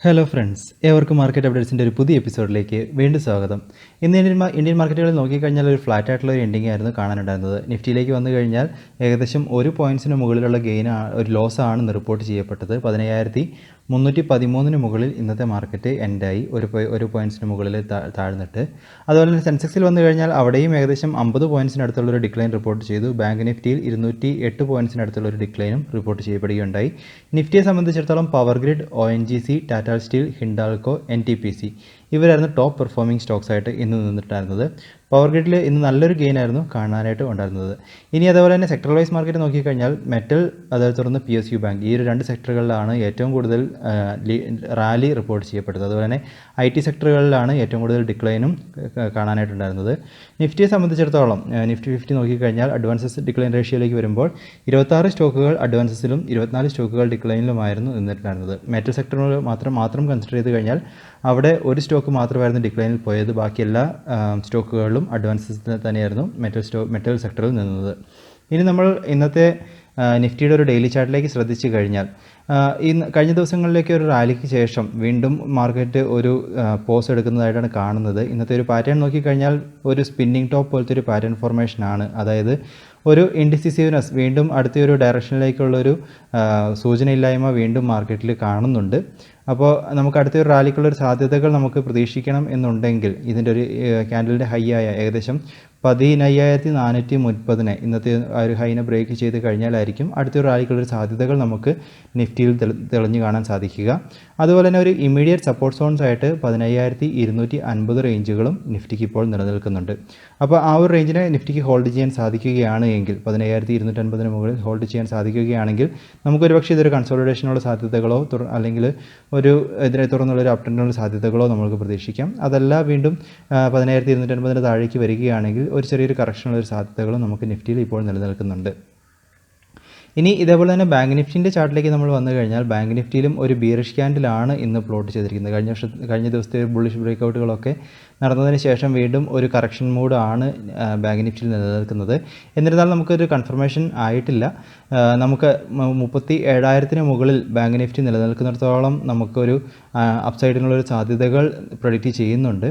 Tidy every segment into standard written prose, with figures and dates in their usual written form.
Hello friends, ഏവർക്കും market അപ്ഡേറ്റ്സിൻ്റെ ഒരു പുതിയ എപ്പിസോഡിലേക്ക് വീണ്ടും സ്വാഗതം. ഇന്ന് ഇന്ത്യൻ മാർക്കറ്റുകളിൽ നോക്കിക്കഴിഞ്ഞാൽ ഒരു ഫ്ലാറ്റ് ആയിട്ടുള്ള ഒരു എൻഡിംഗ് ആയിരുന്നു കാണാനുണ്ടായിരുന്നത്. നിഫ്റ്റിയിലേക്ക് വന്നു കഴിഞ്ഞാൽ ഏകദേശം ഒരു പോയിൻറ്റ്സിന് മുകളിലുള്ള ഒരു ലോസാണ് ഇന്ന് റിപ്പോർട്ട് ചെയ്യപ്പെട്ടത്. 15,313 മുകളിൽ ഇന്നത്തെ മാർക്കറ്റ് എൻഡായി, ഒരു പോയിൻറ്റ്സിന് മുകളിൽ താഴ്ന്നിട്ട്. അതുപോലെ തന്നെ സെൻസെക്സിൽ വന്നു കഴിഞ്ഞാൽ അവിടെയും ഏകദേശം 50 പോയിൻറ്റ്സിനടുത്തുള്ള ഒരു ഡിക്ലൈൻ റിപ്പോർട്ട് ചെയ്തു. ബാങ്ക് നിഫ്റ്റിയിൽ 208 പോയിൻറ്റ്സിനടുത്തുള്ള ഒരു ഡിക്ലൈനും റിപ്പോർട്ട് ചെയ്യപ്പെടുകയുണ്ടായി. നിഫ്റ്റിയെ സംബന്ധിച്ചിടത്തോളം Power Grid, ONGC, Tata Steel, Hindalco, NTPC ഇവരായിരുന്നു ടോപ്പ് പെർഫോമിംഗ് സ്റ്റോക്സ് ആയിട്ട് ഇന്ന് നിന്നിട്ടുണ്ടായിരുന്നത്. പവർഗ്രിഡിൽ ഇന്ന് നല്ലൊരു ഗെയിൻ ആയിരുന്നു കാണാനായിട്ട് ഉണ്ടായിരുന്നത്. ഇനി അതേപോലെ തന്നെ സെക്ടർ വൈസ് മാർക്കറ്റ് നോക്കിക്കഴിഞ്ഞാൽ മെറ്റൽ, അതേ തുടർന്ന് PSU ബാങ്ക്, ഈ ഒരു രണ്ട് സെക്ടറുകളിലാണ് ഏറ്റവും കൂടുതൽ റാലി റിപ്പോർട്ട് ചെയ്യപ്പെട്ടത്. അതുപോലെ തന്നെ IT സെക്ടറുകളിലാണ് ഏറ്റവും കൂടുതൽ ഡിക്ലൈനും കാണാനായിട്ടുണ്ടായിരുന്നത്. നിഫ്റ്റിയെ സംബന്ധിച്ചിടത്തോളം നിഫ്റ്റി 50 നോക്കിക്കഴിഞ്ഞാൽ അഡ്വാൻസസ് ഡിക്ലൈൻ റേഷ്യോയിലേക്ക് വരുമ്പോൾ 26 സ്റ്റോക്കുകൾ അഡ്വാൻസസിലും 24 സ്റ്റോക്കുകൾ ഡിക്ലൈനിലുമായിരുന്നു നിന്നിട്ടുണ്ടായിരുന്നത്. മെറ്റൽ സെക്ടറുകൾ മാത്രം കൺസിഡർ ചെയ്ത് കഴിഞ്ഞാൽ അവിടെ ഒരു സ്റ്റോക്ക് മാത്രമായിരുന്നു ഡിക്ലൈനിൽ പോയത്. ബാക്കി എല്ലാ സ്റ്റോക്കുകളിലും അഡ്വാൻസസ് തന്നെയായിരുന്നു മെറ്റൽ സെക്ടറിൽ നിന്നത്. ഇനി നമ്മൾ ഇന്നത്തെ നിഫ്റ്റിയുടെ ഒരു ഡെയിലി ചാർട്ടിലേക്ക് ശ്രദ്ധിച്ചു കഴിഞ്ഞാൽ കഴിഞ്ഞ ദിവസങ്ങളിലേക്ക് ഒരു റാലിക്ക് ശേഷം വീണ്ടും മാർക്കറ്റ് ഒരു പോസ് എടുക്കുന്നതായിട്ടാണ് കാണുന്നത്. ഇന്നത്തെ ഒരു പാറ്റേൺ നോക്കിക്കഴിഞ്ഞാൽ ഒരു സ്പിന്നിങ് ടോപ്പ് പോലത്തെ ഒരു പാറ്റേൺ ഫോർമേഷനാണ്. അതായത് ഒരു ഇൻഡിസിസീവ്നെസ്, വീണ്ടും അടുത്തൊരു ഡയറക്ഷനിലേക്കുള്ളൊരു സൂചനയില്ലായ്മ വീണ്ടും മാർക്കറ്റിൽ കാണുന്നുണ്ട്. അപ്പോൾ നമുക്ക് അടുത്തൊരു റാലിക്കുള്ളൊരു സാധ്യതകൾ നമുക്ക് പ്രതീക്ഷിക്കണം എന്നുണ്ടെങ്കിൽ ഇതിൻ്റെ ഒരു ക്യാൻഡലിൻ്റെ ഹൈ ആയ ഏകദേശം 15,430 ഇന്നത്തെ ആ ഒരു ഹൈനെ ബ്രേക്ക് ചെയ്ത് കഴിഞ്ഞാലായിരിക്കും അടുത്തൊരു റാലിക്കുള്ളൊരു സാധ്യതകൾ നമുക്ക് നിഫ്റ്റിയിൽ തെളിഞ്ഞു കാണാൻ സാധിക്കുക. അതുപോലെ തന്നെ ഒരു ഇമ്മീഡിയറ്റ് സപ്പോർട്ട് സോൺസ് ആയിട്ട് 15,250 റേഞ്ചുകളും നിഫ്റ്റിക്ക് ഇപ്പോൾ നിലനിൽക്കുന്നുണ്ട്. അപ്പോൾ ആ ഒരു റേഞ്ചിനെ നിഫ്റ്റിക്ക് ഹോൾഡ് ചെയ്യാൻ സാധിക്കുകയാണ് എങ്കിൽ, 15,250 മുകളിൽ ഹോൾഡ് ചെയ്യാൻ സാധിക്കുകയാണെങ്കിൽ നമുക്കൊരു പക്ഷേ ഇതൊരു കൺസോളിഡേഷനുള്ള സാധ്യതകളോ അല്ലെങ്കിൽ ഒരു ഇതിനെ തുറന്നുള്ളൊരു അപ് ട്രെൻഡിനുള്ള സാധ്യതകളോ നമുക്ക് പ്രതീക്ഷിക്കാം. അതല്ല വീണ്ടും 15,250 താഴേക്ക് വരികയാണെങ്കിൽ ഒരു ചെറിയൊരു കറക്ഷനുള്ള സാധ്യതകളും നമുക്ക് നിഫ്റ്റിയിൽ ഇപ്പോൾ നിലനിൽക്കുന്നുണ്ട്. ഇനി ഇതേപോലെ തന്നെ ബാങ്ക് നിഫ്റ്റിൻ്റെ ചാർട്ടിലേക്ക് നമ്മൾ വന്നു കഴിഞ്ഞാൽ ബാങ്ക് നിഫ്റ്റിയിലും ഒരു ബീറിഷ് ക്യാൻഡിലാണ് ഇന്ന് പ്ലോട്ട് ചെയ്തിരിക്കുന്നത്. കഴിഞ്ഞ ദിവസത്തെ ബുള്ളിഷ് ബ്രേക്കൗട്ടുകളൊക്കെ നടന്നതിന് ശേഷം വീണ്ടും ഒരു കറക്ഷൻ മൂഡാണ് ബാങ്ക് നിഫ്റ്റിയിൽ നിലനിൽക്കുന്നത്. എന്നിരുന്നാലും നമുക്കൊരു കൺഫർമേഷൻ ആയിട്ടില്ല. നമുക്ക് 37,000 മുകളിൽ ബാങ്ക് നിഫ്റ്റി നിലനിൽക്കുന്നിടത്തോളം നമുക്കൊരു അപ്സൈഡിനുള്ളൊരു സാധ്യതകൾ പ്രൊഡിക്റ്റ് ചെയ്യുന്നുണ്ട്.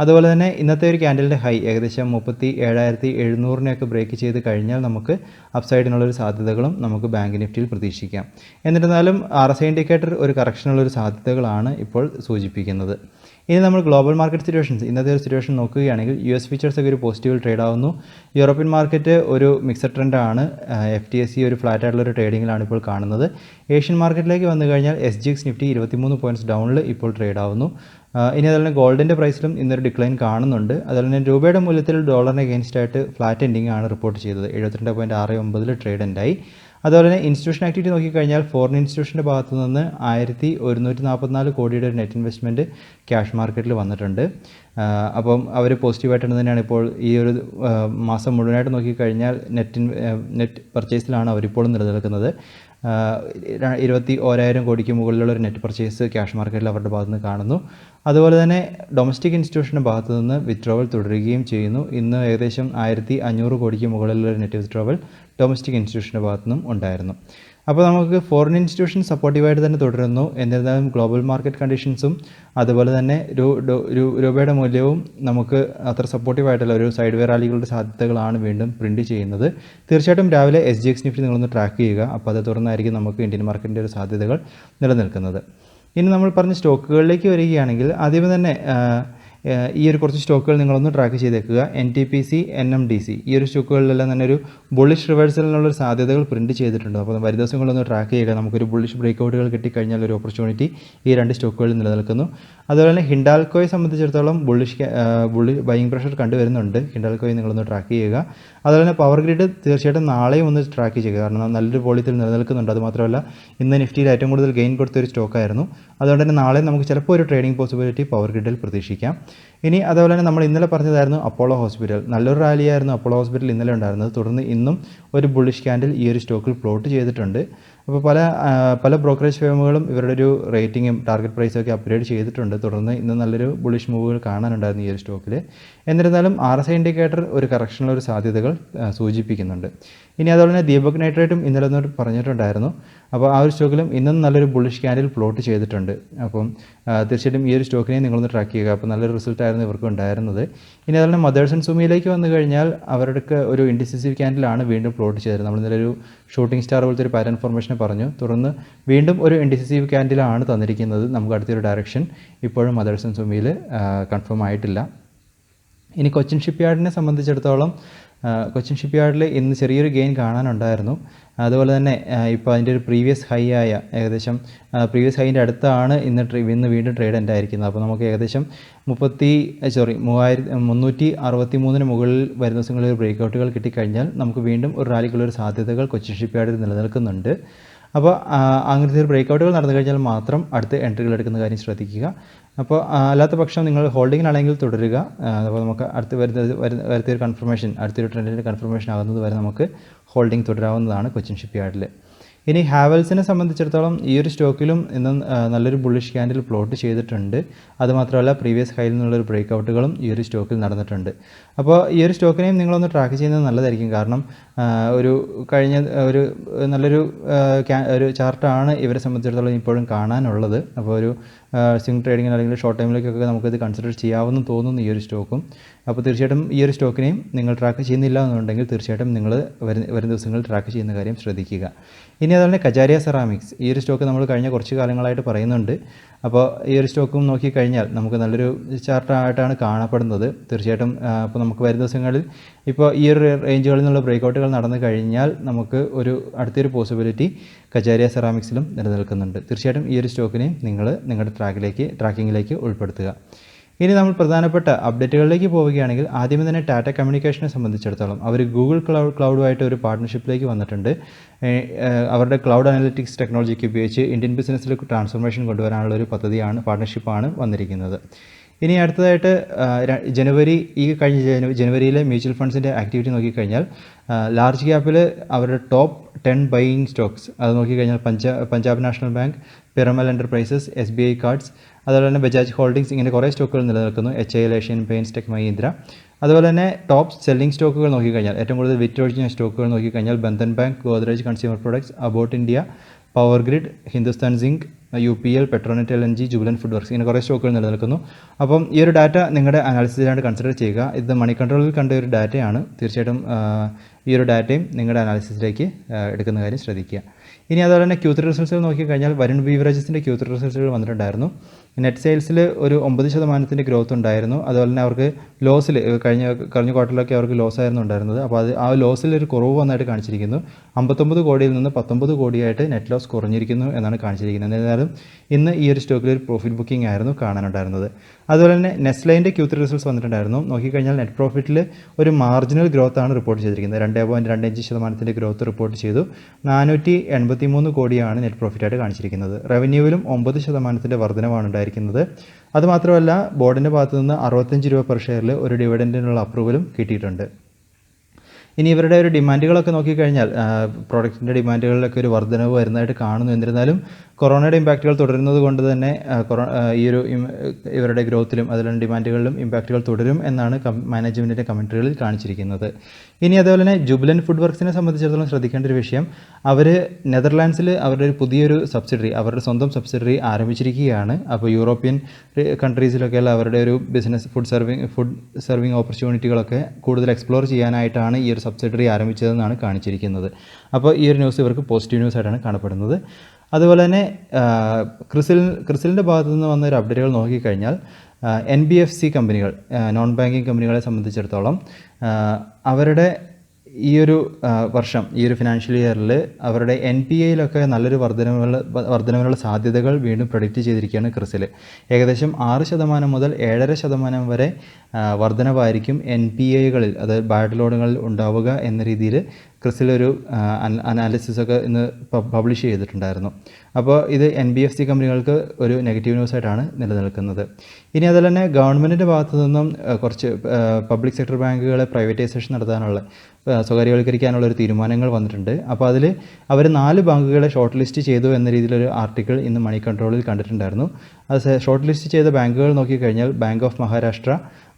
അതുപോലെ തന്നെ ഇന്നത്തെ ഒരു ക്യാൻഡലിൻ്റെ ഹൈ ഏകദേശം 37,700 ബ്രേക്ക് ചെയ്ത് കഴിഞ്ഞാൽ നമുക്ക് അപ്സൈഡിനുള്ളൊരു സാധ്യതകളും നമുക്ക് ബാങ്ക് നിഫ്റ്റിയിൽ പ്രതീക്ഷിക്കാം. എന്നിരുന്നാലും RSI ഇൻഡിക്കേറ്റർ ഒരു കറക്ഷനുള്ളൊരു സാധ്യതകളാണ് ഇപ്പോൾ സൂചിപ്പിക്കുന്നത്. ഇനി നമ്മൾ ഗ്ലോബൽ മാർക്കറ്റ് സിറ്റുവേഷൻസ്, ഇന്നത്തെ ഒരു സിറ്റുവേഷൻ നോക്കുകയാണെങ്കിൽ US ഫീച്ചേഴ്സ് ഒക്കെ ഒരു പോസിറ്റീവിൽ ട്രേഡ് ആവുന്നു. യൂറോപ്യൻ മാർക്കറ്റ് ഒരു മിക്സഡ് ട്രെൻഡാണ്. FTSE ഒരു ഫ്ലാറ്റ് ആയിട്ടുള്ളൊരു ട്രേഡിങ്ങിലാണ് ഇപ്പോൾ കാണുന്നത്. ഏഷ്യൻ മാർക്കറ്റിലേക്ക് വന്നു കഴിഞ്ഞാൽ SGX നിഫ്റ്റി 23 പോയിൻറ്റ്സ് ഡൗണിൽ ഇപ്പോൾ ട്രേഡ് ആവുന്നു. ഇനി അതുപോലെ തന്നെ ഗോൾഡിൻ്റെ പ്രൈസിലും ഇന്നൊരു ഡിക്ലൈൻ കാണുന്നുണ്ട്. അതുപോലെ തന്നെ രൂപയുടെ മൂല്യത്തിൽ ഡോളറിന് അഗെയിൻസ്റ്റ് ആയിട്ട് ഫ്ലാറ്റ് എൻഡിംഗ് ആണ് റിപ്പോർട്ട് ചെയ്തത്. 72.69 ട്രേഡ് എൻഡായി. അതുപോലെ തന്നെ ഇൻസ്റ്റിറ്റ്യൂഷൻ ആക്ടിവിറ്റി നോക്കിക്കഴിഞ്ഞാൽ ഫോറിൻ ഇൻസ്റ്റിറ്റ്യൂഷൻ്റെ ഭാഗത്തു നിന്ന് 1,144 കോടിയുടെ ഒരു നെറ്റ് ഇൻവെസ്റ്റ്മെൻറ്റ് ക്യാഷ് മാർക്കറ്റിൽ വന്നിട്ടുണ്ട്. അപ്പം അവർ പോസിറ്റീവായിട്ടാണ് തന്നെയാണ് ഇപ്പോൾ ഈ ഒരു മാസം മുഴുവനായിട്ട് നോക്കിക്കഴിഞ്ഞാൽ നെറ്റ് പർച്ചേസിലാണ് അവരിപ്പോഴും നിലനിൽക്കുന്നത്. 21,000 കോടിക്ക് മുകളിലുള്ള ഒരു നെറ്റ് പർച്ചേസ് ക്യാഷ് മാർക്കറ്റിൽ അവരുടെ ഭാഗത്ത് നിന്ന് കാണുന്നു. അതുപോലെ തന്നെ ഡൊമസ്റ്റിക് ഇൻസ്റ്റിറ്റ്യൂഷൻ്റെ ഭാഗത്ത് നിന്ന് വിത്ഡ്രോവൽ തുടരുകയും ചെയ്യുന്നു. ഇന്ന് ഏകദേശം 1,500 കോടിക്ക് മുകളിലുള്ള ഒരു നെറ്റ് വിത്ഡ്രോവൽ ഡൊമസ്റ്റിക് ഇൻസ്റ്റിറ്റ്യൂഷൻ്റെ ഭാഗത്തു നിന്നും ഉണ്ടായിരുന്നു. അപ്പോൾ നമുക്ക് ഫോറിൻ ഇൻസ്റ്റിറ്റ്യൂഷൻ സപ്പോർട്ടീവായിട്ട് തന്നെ തുടരുന്നു. എന്നിരുന്നാലും ഗ്ലോബൽ മാർക്കറ്റ് കണ്ടീഷൻസും അതുപോലെ തന്നെ രൂപയുടെ മൂല്യവും നമുക്ക് അത്ര സപ്പോർട്ടീവായിട്ടുള്ള ഒരു സൈഡ് വേ റാലികളുടെ സാധ്യതകളാണ് വീണ്ടും പ്രിൻറ്റ് ചെയ്യുന്നത്. തീർച്ചയായിട്ടും രാവിലെ SGX നിഫ്റ്റി നിങ്ങളൊന്ന് ട്രാക്ക് ചെയ്യുക. അപ്പോൾ അത് തുറന്നായിരിക്കും നമുക്ക് ഇന്ത്യൻ മാർക്കറ്റിൻ്റെ ഒരു സാധ്യതകൾ നിലനിൽക്കുന്നത്. ഇനി നമ്മൾ പറഞ്ഞ സ്റ്റോക്കുകളിലേക്ക് വരികയാണെങ്കിൽ ആദ്യമേ തന്നെ ഈ ഒരു കുറച്ച് സ്റ്റോക്കുകൾ നിങ്ങളൊന്ന് ട്രാക്ക് ചെയ്തേക്കുക. NTPC, NMDC ഈ ഒരു സ്റ്റോക്കുകളിലെല്ലാം തന്നെ ഒരു ബുള്ളിഷ് റിവേഴ്സലിനുള്ളൊരു സാധ്യതകൾ പ്രിൻറ്റ് ചെയ്തിട്ടുണ്ട്. അപ്പോൾ വരും ദിവസങ്ങളൊന്ന് ട്രാക്ക് ചെയ്യുക. നമുക്കൊരു ബുള്ളിഷ് ബ്രേക്കൗട്ടുകൾ കിട്ടിക്കഴിഞ്ഞാൽ ഒരു ഓപ്പർച്യൂണിറ്റി ഈ രണ്ട് സ്റ്റോക്കുകളിൽ നിലനിൽക്കുന്നു. അതുപോലെ തന്നെ ഹിൻഡാൽകോയെ സംബന്ധിച്ചിടത്തോളം ബുള്ളിഷ് ബൈയിങ് പ്രഷർ കണ്ടുവരുന്നുണ്ട്. ഹിൻഡാൽകോയെ നിങ്ങളൊന്ന് ട്രാക്ക് ചെയ്യുക. അതുപോലെ തന്നെ പവർഗ്രിഡ് തീർച്ചയായിട്ടും നാളെയും ഒന്ന് ട്രാക്ക് ചെയ്യുക. കാരണം നല്ലൊരു വോളിയത്തിൽ നിലനിൽക്കുന്നുണ്ട്. അതുമാത്രമല്ല ഇന്ന് നിഫ്റ്റിയിൽ ഏറ്റവും കൂടുതൽ ഗെയിൻ കൊടുത്തൊരു സ്റ്റോക്കായിരുന്നു. അതുകൊണ്ട് തന്നെ നാളെ നമുക്ക് ചിലപ്പോൾ ഒരു ട്രേഡിംഗ് പോസിബിലിറ്റി പവർഗ്രിഡിൽ പ്രതീക്ഷിക്കാം. ഇനി അതുപോലെ തന്നെ നമ്മൾ ഇന്നലെ പറഞ്ഞതായിരുന്നു അപ്പോളോ ഹോസ്പിറ്റൽ. നല്ലൊരു റാലിയായിരുന്നു അപ്പോളോ ഹോസ്പിറ്റൽ ഇന്നലെ ഉണ്ടായിരുന്നത്. തുടർന്ന് ഇന്നും ഒരു ബുള്ളിഷ് ക്യാൻഡിൽ ഈ ഒരു സ്റ്റോക്കിൽ പ്ലോട്ട് ചെയ്തിട്ടുണ്ട്. അപ്പോൾ പല ബ്രോക്കറേജ് ഫേമുകളും ഇവരുടെ ഒരു റേറ്റിംഗും ടാർഗറ്റ് പ്രൈസും ഒക്കെ അപ്ഗ്രേഡ് ചെയ്തിട്ടുണ്ട്. തുടർന്ന് ഇന്ന് നല്ലൊരു ബുള്ളിഷ് മൂവുകൾ കാണാനുണ്ടായിരുന്നു ഈ ഒരു സ്റ്റോക്കിൽ. എന്നിരുന്നാലും RSI ഇൻഡിക്കേറ്റർ ഒരു കറക്ഷനുള്ള ഒരു സാധ്യതകൾ സൂചിപ്പിക്കുന്നുണ്ട്. ഇനി അതുപോലെ തന്നെ ദീപക് നൈട്രേറ്റും ഇന്നലെ ഒന്ന് പറഞ്ഞിട്ടുണ്ടായിരുന്നു. അപ്പോൾ ആ ഒരു സ്റ്റോക്കിലും ഇന്നും നല്ലൊരു ബുള്ളിഷ് ക്യാൻഡിൽ പ്ലോട്ട് ചെയ്തിട്ടുണ്ട്. അപ്പം തീർച്ചയായിട്ടും ഈ ഒരു സ്റ്റോക്കിനെ നിങ്ങളൊന്ന് ട്രാക്ക് ചെയ്യുക. അപ്പോൾ നല്ലൊരു റിസൾട്ടായിരുന്നു ഇവർക്ക് ഉണ്ടായിരുന്നത്. ഇനി അതുപോലെ മദേഴ്സ് ആൻഡ് സുമിയിലേക്ക് വന്നു കഴിഞ്ഞാൽ അവർക്ക് ഒരു ഇൻഡിസിസീവ് ക്യാൻഡിലാണ് വീണ്ടും പ്ലോട്ട് ചെയ്തത്. നമ്മൾ ഇന്നലെ ഒരു ഷൂട്ടിംഗ് സ്റ്റാർ പോലത്തെ ഒരു പാറ്റേൺ ഫോർമേഷൻ പറഞ്ഞു. തുടർന്ന് വീണ്ടും ഒരു ഇൻഡിസിസീവ് ക്യാൻഡിലാണ് തന്നിരിക്കുന്നത്. നമുക്ക് അടുത്തൊരു ഡയറക്ഷൻ ഇപ്പോഴും മദേഴ്സ് ആൻഡ് സുമിയിൽ കൺഫേം ആയിട്ടില്ല. ഇനി കൊച്ചിൻ ഷിപ്പ്യാർഡിനെ സംബന്ധിച്ചിടത്തോളം കൊച്ചിൻ ഷിപ്പ്യാർഡിൽ ഇന്ന് ചെറിയൊരു ഗെയിൻ കാണാനുണ്ടായിരുന്നു. അതുപോലെ തന്നെ ഇപ്പോൾ അതിൻ്റെ ഒരു പ്രീവിയസ് ഹൈ ആയ ഏകദേശം പ്രീവിയസ് ഹൈൻ്റെ അടുത്താണ് ഇന്ന് വീണ്ടും ട്രേഡ് എൻഡ് ആയിരിക്കുന്നത്. അപ്പോൾ നമുക്ക് ഏകദേശം 363 മുകളിൽ വരുന്ന ദിവസങ്ങളിൽ ബ്രേക്കൗട്ടുകൾ കിട്ടിക്കഴിഞ്ഞാൽ നമുക്ക് വീണ്ടും ഒരു റാലിക്കുള്ളൊരു സാധ്യതകൾ കൊച്ചിൻ ഷിപ്പ്യാർഡിൽ നിലനിൽക്കുന്നുണ്ട്. അപ്പോൾ അങ്ങനത്തെ ഒരു ബ്രേക്കൗട്ടുകൾ നടന്നു കഴിഞ്ഞാൽ മാത്രം അടുത്ത എൻട്രികൾ എടുക്കുന്ന കാര്യം ശ്രദ്ധിക്കുക. അപ്പോൾ അല്ലാത്ത പക്ഷം നിങ്ങൾ ഹോൾഡിങ്ങിനാണെങ്കിൽ തുടരുക. അപ്പോൾ നമുക്ക് അടുത്തൊരു കൺഫർമേഷൻ, അടുത്തൊരു ട്രെൻഡിൻ്റെ കൺഫർമേഷൻ ആകുന്നത് വരെ നമുക്ക് ഹോൾഡിംഗ് തുടരാവുന്നതാണ് കൊച്ചിൻ ഷിപ്പ്യാർഡിൽ. ഇനി ഹാവൽസിനെ സംബന്ധിച്ചിടത്തോളം ഈ ഒരു സ്റ്റോക്കിലും ഇന്ന് നല്ലൊരു ബുള്ളിഷ് ക്യാൻഡിൽ പ്ലോട്ട് ചെയ്തിട്ടുണ്ട്. അതുമാത്രമല്ല പ്രീവിയസ് ഹൈയിൽ നിന്നുള്ളൊരു ബ്രേക്കൗട്ടുകളും ഈ ഒരു സ്റ്റോക്കിൽ നടന്നിട്ടുണ്ട്. അപ്പോൾ ഈ ഒരു സ്റ്റോക്കിനെയും നിങ്ങളൊന്ന് ട്രാക്ക് ചെയ്യുന്നത് നല്ലതായിരിക്കും. കാരണം നല്ലൊരു ചാർട്ടാണ് ഇവരെ സംബന്ധിച്ചിടത്തോളം ഇപ്പോഴും കാണാനുള്ളത്. അപ്പോൾ ഒരു സ്വിംഗ് ട്രേഡിങ്ങിന് അല്ലെങ്കിൽ ഷോർട്ട് ടൈമിലേക്കൊക്കെ നമുക്കിത് കൺസിഡർ ചെയ്യാമെന്ന് തോന്നുന്നു ഈ ഒരു സ്റ്റോക്കും. അപ്പോൾ തീർച്ചയായിട്ടും ഈ ഒരു സ്റ്റോക്കിനെയും നിങ്ങൾ ട്രാക്ക് ചെയ്യുന്നില്ല എന്നുണ്ടെങ്കിൽ തീർച്ചയായിട്ടും നിങ്ങൾ വരും ദിവസങ്ങളിൽ ട്രാക്ക് ചെയ്യുന്ന കാര്യം ശ്രദ്ധിക്കുക. ഇനി അതുപോലെ കജാരിയ സെറാമിക്സ്, ഈ ഒരു സ്റ്റോക്ക് നമ്മൾ കഴിഞ്ഞ കുറച്ച് കാലങ്ങളായിട്ട് പറയുന്നുണ്ട്. അപ്പോൾ ഈ ഒരു സ്റ്റോക്കും നോക്കിക്കഴിഞ്ഞാൽ നമുക്ക് നല്ലൊരു ചാർട്ടായിട്ടാണ് കാണപ്പെടുന്നത്. തീർച്ചയായിട്ടും അപ്പോൾ നമുക്ക് വരും ദിവസങ്ങളിൽ ഇപ്പോൾ ഈ ഒരു റേഞ്ചുകളിൽ നിന്നുള്ള ബ്രേക്കൗട്ടുകൾ നടന്നു കഴിഞ്ഞാൽ നമുക്ക് അടുത്തൊരു പോസിബിലിറ്റി കജാരിയ സെറാമിക്സിലും നിലനിൽക്കുന്നുണ്ട്. തീർച്ചയായിട്ടും ഈ ഒരു സ്റ്റോക്കിനെ നിങ്ങൾ നിങ്ങളുടെ ട്രാക്കിങ്ങിലേക്ക് ഉൾപ്പെടുത്തുക. ഇനി നമ്മൾ പ്രധാനപ്പെട്ട അപ്ഡേറ്റുകളിലേക്ക് പോവുകയാണെങ്കിൽ ആദ്യമേ തന്നെ ടാറ്റ കമ്മ്യൂണിക്കേഷനെ സംബന്ധിച്ചിടത്തോളം അവർ ഗൂഗിൾ ക്ലൗഡുമായിട്ട് ഒരു പാർട്ട്ണർഷിപ്പിലേക്ക് വന്നിട്ടുണ്ട്. അവരുടെ ക്ലൗഡ് അനലിറ്റിക്സ് ടെക്നോളജിക്ക് ഉപയോഗിച്ച് ഇന്ത്യൻ ബിസിനസ്സിൽ ട്രാൻസ്ഫോർമേഷൻ കൊണ്ടുവരാനുള്ള ഒരു പാർട്ട്ണർഷിപ്പാണ് വന്നിരിക്കുന്നത്. ഇനി അടുത്തതായിട്ട് ജനുവരിയിലെ മ്യൂച്വൽ ഫണ്ട്സിൻ്റെ ആക്ടിവിറ്റി നോക്കിക്കഴിഞ്ഞാൽ ലാർജ് ക്യാപ്പിൽ അവരുടെ ടോപ്പ് 10 ബൈയിങ് സ്റ്റോക്സ് അത് നോക്കിക്കഴിഞ്ഞാൽ Punjab National Bank, Piramal Enterprises, SBI Cards, അതുപോലെ തന്നെ ബജാജ് ഹോൾഡിംഗ്സ്, ഇങ്ങനെ കുറേ സ്റ്റോക്കുകൾ നിലനിൽക്കുന്നു. HIL, Asian Paints, Tech Mahindra. അതുപോലെ തന്നെ ടോപ്പ് സെല്ലിംഗ് സ്റ്റോക്കുകൾ നോക്കിക്കഴിഞ്ഞാൽ ഏറ്റവും കൂടുതൽ വിറ്റൊഴിഞ്ഞ സ്റ്റോക്കുകൾ നോക്കിക്കഴിഞ്ഞാൽ Bandhan Bank, Godrej Consumer Products, അബൌട്ട് India, Power Grid, Hindustan Zinc, UPL, Petronet LNG, Jubilant FoodWorks, ഇങ്ങനെ കുറേ സ്റ്റോക്കുകൾ നിലനിൽക്കുന്നു. അപ്പം ഈ ഒരു ഡാറ്റ നിങ്ങളുടെ അനാലിസിസിലായിട്ട് കൺസിഡർ ചെയ്യുക. ഇത് മണി കൺട്രോളിൽ കണ്ട ഒരു ഡാറ്റയാണ്. തീർച്ചയായിട്ടും ഈ ഒരു ഡാറ്റയും നിങ്ങളുടെ അനാലിസിസിലേക്ക് എടുക്കുന്ന കാര്യം ശ്രദ്ധിക്കുക. ഇനി അതുപോലെ തന്നെ Q3 റിസൾട്ട്സുകൾ നോക്കിക്കഴിഞ്ഞാൽ വരുൺ ബീവറേജസിൻ്റെ Q3 റിസൾട്ട്സുകൾ വന്നിട്ടുണ്ടായിരുന്നു. നെറ്റ് സെയിൽസിൽ ഒരു 9% ഗ്രോത്ത് ഉണ്ടായിരുന്നു. അതുപോലെ തന്നെ അവർക്ക് ലോസിൽ കഴിഞ്ഞ ക്വാർട്ടറിലൊക്കെ അവർക്ക് ലോസ് ആയിരുന്നു ഉണ്ടായിരുന്നത്. അപ്പോൾ ആ ലോസിൽ ഒരു കുറവ് വന്നായിട്ട് കാണിച്ചിരിക്കുന്നു. 59 കോടിയിൽ നിന്ന് 19 കോടിയായിട്ട് നെറ്റ് ലോസ് കുറഞ്ഞിരിക്കുന്നു എന്നാണ് കാണിച്ചിരിക്കുന്നത്. എന്നാലും ഇന്ന് ഈ ഒരു സ്റ്റോക്കിൽ ഒരു പ്രോഫിറ്റ് ബുക്കിംഗ് ആയിരുന്നു കാണാനുണ്ടായിരുന്നത്. അതുപോലെ തന്നെ നെസ്ലൈൻ്റെ Q3 റിസൾട്ട്സ് വന്നിട്ടുണ്ടായിരുന്നു. നോക്കിക്കഴിഞ്ഞാൽ നെറ്റ് പ്രോഫിറ്റിൽ ഒരു മാർജിനൽ ഗ്രോത്ത് ആണ് റിപ്പോർട്ട് ചെയ്തിരിക്കുന്നത്. 2.25% ഗ്രോത്ത് റിപ്പോർട്ട് ചെയ്തു. 483 കോടിയാണ് നെറ്റ് പ്രോഫിറ്റായിട്ട് കാണിച്ചിരിക്കുന്നത്. റവന്യൂവിലും 9% വർധനവാണ് ഉണ്ടായിരിക്കുന്നത്. അതുമാത്രമല്ല ബോർഡിൻ്റെ ഭാഗത്തു നിന്ന് 65 രൂപ പെർ ഷെയറിൽ ഒരു ഡിവിഡൻഡിനുള്ള അപ്രൂവലും കിട്ടിയിട്ടുണ്ട്. ഇനി ഇവരുടെ ഒരു ഡിമാൻഡുകളൊക്കെ നോക്കിക്കഴിഞ്ഞാൽ പ്രോഡക്റ്റിൻ്റെ ഡിമാൻഡുകളിലൊക്കെ ഒരു വർധനവ് വരുന്നതായിട്ട് കാണുന്നു. എന്നിരുന്നാലും കൊറോണയുടെ ഇമ്പാക്റ്റുകൾ തുടരുന്നത് കൊണ്ട് തന്നെ ഇവരുടെ ഗ്രോത്തിലും അതിലുള്ള ഡിമാൻഡുകളിലും ഇമ്പാക്റ്റുകൾ തുടരും എന്നാണ് മാനേജ്മെൻറ്റിൻ്റെ കമൻട്രികളിൽ കാണിച്ചിരിക്കുന്നത്. ഇനി അതുപോലെ തന്നെ ജുബിലൻറ്റ് ഫുഡ് വർക്സിനെ സംബന്ധിച്ചിടത്തോളം ശ്രദ്ധിക്കേണ്ട ഒരു വിഷയം, അവർ നെതർലാൻഡ്സിൽ അവരുടെ ഒരു പുതിയൊരു സബ്സിഡറി, അവരുടെ സ്വന്തം സബ്സിഡറി ആരംഭിച്ചിരിക്കുകയാണ്. അപ്പോൾ യൂറോപ്യൻ കൺട്രീസിലൊക്കെയുള്ള അവരുടെ ഒരു ബിസിനസ് ഫുഡ് സെർവിങ് ഓപ്പർച്യൂണിറ്റികളൊക്കെ കൂടുതൽ എക്സ്പ്ലോർ ചെയ്യാനായിട്ടാണ് ഈ ഒരു സബ്സിഡറി ആരംഭിച്ചതെന്നാണ് കാണിച്ചിരിക്കുന്നത്. അപ്പോൾ ഈ ഒരു ന്യൂസ് ഇവർക്ക് പോസിറ്റീവ് ന്യൂസ് ആയിട്ടാണ് കാണപ്പെടുന്നത്. അതുപോലെ തന്നെ ക്രിസിലിൻ്റെ ഭാഗത്തു നിന്ന് വന്ന ഒരു അപ്ഡേറ്റുകൾ നോക്കിക്കഴിഞ്ഞാൽ NBFC കമ്പനികൾ, നോൺ ബാങ്കിങ് കമ്പനികളെ സംബന്ധിച്ചിടത്തോളം അവരുടെ ഈ ഒരു വർഷം, ഈ ഒരു ഫിനാൻഷ്യൽ ഇയറിൽ അവരുടെ NPAയിലൊക്കെ നല്ലൊരു വർധനവിനുള്ള സാധ്യതകൾ വീണ്ടും പ്രൊഡിക്റ്റ് ചെയ്തിരിക്കുകയാണ് ക്രിസിൽ. ഏകദേശം 6% മുതൽ 7.5% വരെ വർധനവായിരിക്കും NPAകളിൽ, അതായത് ബാഡ് ലോണുകളിൽ ഉണ്ടാവുക എന്ന രീതിയിൽ ക്രിസിലൊരു അനാലിസിസൊക്കെ ഇന്ന് പബ്ലിഷ് ചെയ്തിട്ടുണ്ടായിരുന്നു. അപ്പോൾ ഇത് NBFC കമ്പനികൾക്ക് ഒരു നെഗറ്റീവ് ന്യൂസായിട്ടാണ് നിലനിൽക്കുന്നത്. ഇനി അതുപോലെ തന്നെ ഗവൺമെൻറ്റിൻ്റെ ഭാഗത്തു നിന്നും കുറച്ച് പബ്ലിക് സെക്ടർ ബാങ്കുകളെ പ്രൈവറ്റൈസേഷൻ നടത്താനുള്ള സ്വകാര്യവൽക്കരിക്കാനുള്ളൊരു തീരുമാനങ്ങൾ വന്നിട്ടുണ്ട്. അപ്പോൾ അതിൽ അവർ 4 ബാങ്കുകളെ ഷോർട്ട് ലിസ്റ്റ് ചെയ്തു എന്ന രീതിയിലൊരു ആർട്ടിക്കിൾ ഇന്ന് മണി കൺട്രോളിൽ കണ്ടിട്ടുണ്ടായിരുന്നു. അത് ഷോർട്ട് ലിസ്റ്റ് ചെയ്ത ബാങ്കുകൾ നോക്കിക്കഴിഞ്ഞാൽ bank of Maharashtra,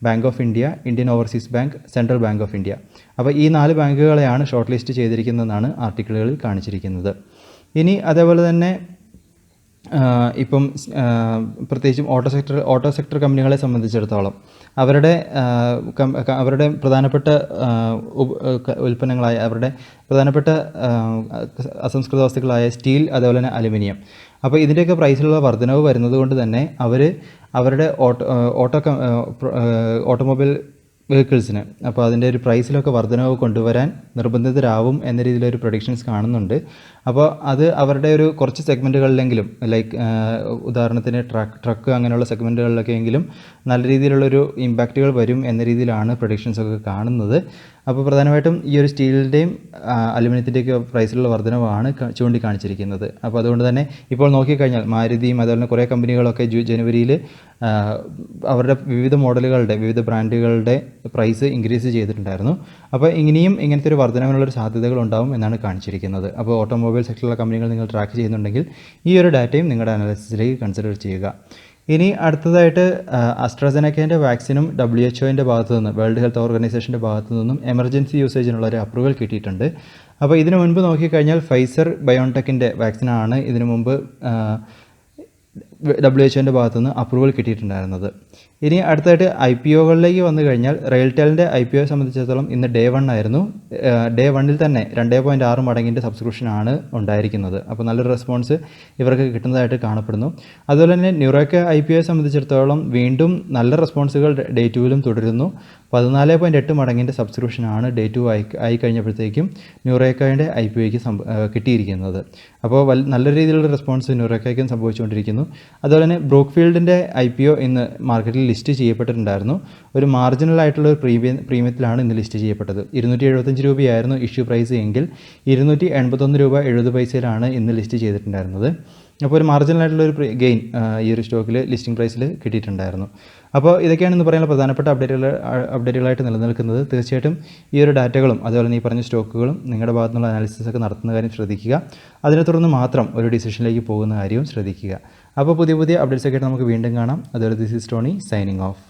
bank of India, Indian overseas bank, central bank of India. അപ്പോൾ ഈ 4 ബാങ്കുകളെയാണ് ഷോർട്ട് ലിസ്റ്റ് ചെയ്തിരിക്കുന്നതെന്നാണ് ആർട്ടിക്കിളുകളിൽ കാണിച്ചിരിക്കുന്നത്. ഇനി അതേപോലെ തന്നെ ഇപ്പം പ്രത്യേകിച്ചും ഓട്ടോ സെക്ടർ കമ്പനികളെ സംബന്ധിച്ചിടത്തോളം അവരുടെ പ്രധാനപ്പെട്ട ഉൽപ്പന്നങ്ങളായ അവരുടെ പ്രധാനപ്പെട്ട അസംസ്കൃത വസ്തുക്കളായ സ്റ്റീൽ, അതേപോലെ തന്നെ അലുമിനിയം. അപ്പോൾ ഇതിൻ്റെയൊക്കെ പ്രൈസിലുള്ള വർധനവ് വരുന്നത് കൊണ്ട് തന്നെ അവരുടെ ഓട്ടോമൊബൈൽ വെഹിക്കിൾസിന് അപ്പോൾ അതിൻ്റെ ഒരു പ്രൈസിലൊക്കെ വർധനവ് കൊണ്ടുവരാൻ നിർബന്ധിതരാവും എന്ന രീതിയിലൊരു പ്രൊഡിക്ഷൻസ് കാണുന്നുണ്ട്. അപ്പോൾ അത് അവരുടെ ഒരു കുറച്ച് സെഗ്മെൻറ്റുകളിലെങ്കിലും ലൈക്ക് ഉദാഹരണത്തിന് ട്രക്ക് അങ്ങനെയുള്ള സെഗ്മെൻറ്റുകളിലൊക്കെയെങ്കിലും നല്ല രീതിയിലുള്ളൊരു ഇമ്പാക്റ്റുകൾ വരും എന്ന രീതിയിലാണ് പ്രൊഡിക്ഷൻസൊക്കെ കാണുന്നത്. അപ്പോൾ പ്രധാനമായിട്ടും ഈ ഒരു സ്റ്റീലിൻ്റെയും അലുമിനിയത്തിൻ്റെയൊക്കെ പ്രൈസിലുള്ള വർധനവാണ് ചൂണ്ടിക്കാണിച്ചിരിക്കുന്നത്. അപ്പോൾ അതുകൊണ്ട് തന്നെ ഇപ്പോൾ നോക്കിക്കഴിഞ്ഞാൽ മാരുതിയും അതുപോലെ തന്നെ കുറേ കമ്പനികളൊക്കെ ജനുവരിയിൽ അവരുടെ വിവിധ മോഡലുകളുടെ വിവിധ ബ്രാൻഡുകളുടെ പ്രൈസ് ഇൻക്രീസ് ചെയ്തിട്ടുണ്ടായിരുന്നു. അപ്പോൾ ഇങ്ങനത്തെ ഒരു വർധനവിനുള്ളൊരു സാധ്യതകൾ ഉണ്ടാവും എന്നാണ് കാണിച്ചിരിക്കുന്നത്. അപ്പോൾ ഓട്ടോമൊബൈൽ സെക്ടറിലുള്ള കമ്പനികൾ നിങ്ങൾ ട്രാക്ക് ചെയ്യുന്നുണ്ടെങ്കിൽ ഈ ഒരു ഡാറ്റയും നിങ്ങളുടെ അനാലിസിസിലേക്ക് കൺസിഡർ ചെയ്യുക. ഇനി അടുത്തതായിട്ട് അസ്ട്രാസെനക്കേൻ്റെ വാക്സിനും WHO ഭാഗത്തു നിന്ന്, വേൾഡ് ഹെൽത്ത് ഓർഗനൈസേഷൻ്റെ ഭാഗത്തു നിന്നും എമർജൻസി യൂസേജിനുള്ള ഒരു അപ്രൂവൽ കിട്ടിയിട്ടുണ്ട്. അപ്പോൾ ഇതിനു മുൻപ് നോക്കിക്കഴിഞ്ഞാൽ ഫൈസർ ബയോൺടെക്കിൻ്റെ വാക്സിനാണ് ഇതിനു മുമ്പ് WHO ഭാഗത്തു നിന്ന് അപ്രൂവൽ കിട്ടിയിട്ടുണ്ടായിരുന്നത്. ഇനി അടുത്തായിട്ട് IPOകളിലേക്ക് വന്നു കഴിഞ്ഞാൽ റെയിൽടെലിൻ്റെ IPO സംബന്ധിച്ചിടത്തോളം ഇന്ന് Day 1 ആയിരുന്നു. Day 1 തന്നെ 2.6 മടങ്ങിൻ്റെ സബ്സ്ക്രിപ്ഷനാണ് ഉണ്ടായിരിക്കുന്നത്. അപ്പോൾ നല്ലൊരു റെസ്പോൺസ് ഇവർക്ക് കിട്ടുന്നതായിട്ട് കാണപ്പെടുന്നു. അതുപോലെ തന്നെ ന്യൂറോക്ക IPO സംബന്ധിച്ചിടത്തോളം വീണ്ടും നല്ല റെസ്പോൺസുകൾ Day 2 തുടരുന്നു. 14.8 മടങ്ങിൻ്റെ സബ്സ്ക്രിപ്ഷനാണ് Day 2 ആയി കഴിഞ്ഞപ്പോഴത്തേക്കും ന്യൂറോക്കയുടെ IPOയ്ക്ക് കിട്ടിയിരിക്കുന്നത്. അപ്പോൾ നല്ല രീതിയിലുള്ള റെസ്പോൺസ് ന്യൂറോക്കയ്ക്കും സംഭവിച്ചുകൊണ്ടിരിക്കുന്നു. അതുപോലെ തന്നെ ബ്രൂക്ക്ഫീൽഡിൻ്റെ IPO ഇന്ന് മാർക്കറ്റിൽ ലിസ്റ്റ് ചെയ്യപ്പെട്ടിട്ടുണ്ടായിരുന്നു. ഒരു മാർജിനൽ ആയിട്ടുള്ള ഒരു പ്രീമിയത്തിലാണ് ഇന്ന് ലിസ്റ്റ് ചെയ്യപ്പെട്ടത്. 275 രൂപയായിരുന്നു ഇഷ്യൂ പ്രൈസ് എങ്കിൽ 281 രൂപ 70 പൈസയിലാണ് ഇന്ന് ലിസ്റ്റ് ചെയ്തിട്ടുണ്ടായിരുന്നത്. അപ്പോൾ ഒരു മാർജിനൽ ആയിട്ടുള്ള ഒരു ഗെയിൻ ഈ ഒരു സ്റ്റോക്കിൽ ലിസ്റ്റിംഗ് പ്രൈസിൽ കിട്ടിയിട്ടുണ്ടായിരുന്നു. അപ്പോൾ ഇതൊക്കെയാണ് ഇന്ന് പറയാനുള്ള പ്രധാനപ്പെട്ട അപ്ഡേറ്റുകളായിട്ട് നിലനിൽക്കുന്നത്. തീർച്ചയായിട്ടും ഈ ഒരു ഡാറ്റകളും അതുപോലെ തന്നെ ഈ പറഞ്ഞ സ്റ്റോക്കുകളും നിങ്ങളുടെ ഭാഗത്തുനിന്നുള്ള അനാലിസിസ് ഒക്കെ നടത്തുന്ന കാര്യം ശ്രദ്ധിക്കുക. അതിനെ തുടർന്ന് മാത്രം ഒരു ഡിസിഷനിലേക്ക് പോകുന്ന കാര്യവും ശ്രദ്ധിക്കുക. അപ്പോൾ പുതിയ അപ്ഡേറ്റ്സ് ഒക്കെ ആയിട്ട് നമുക്ക് വീണ്ടും കാണാം. അതുപോലെ this is Tony signing off.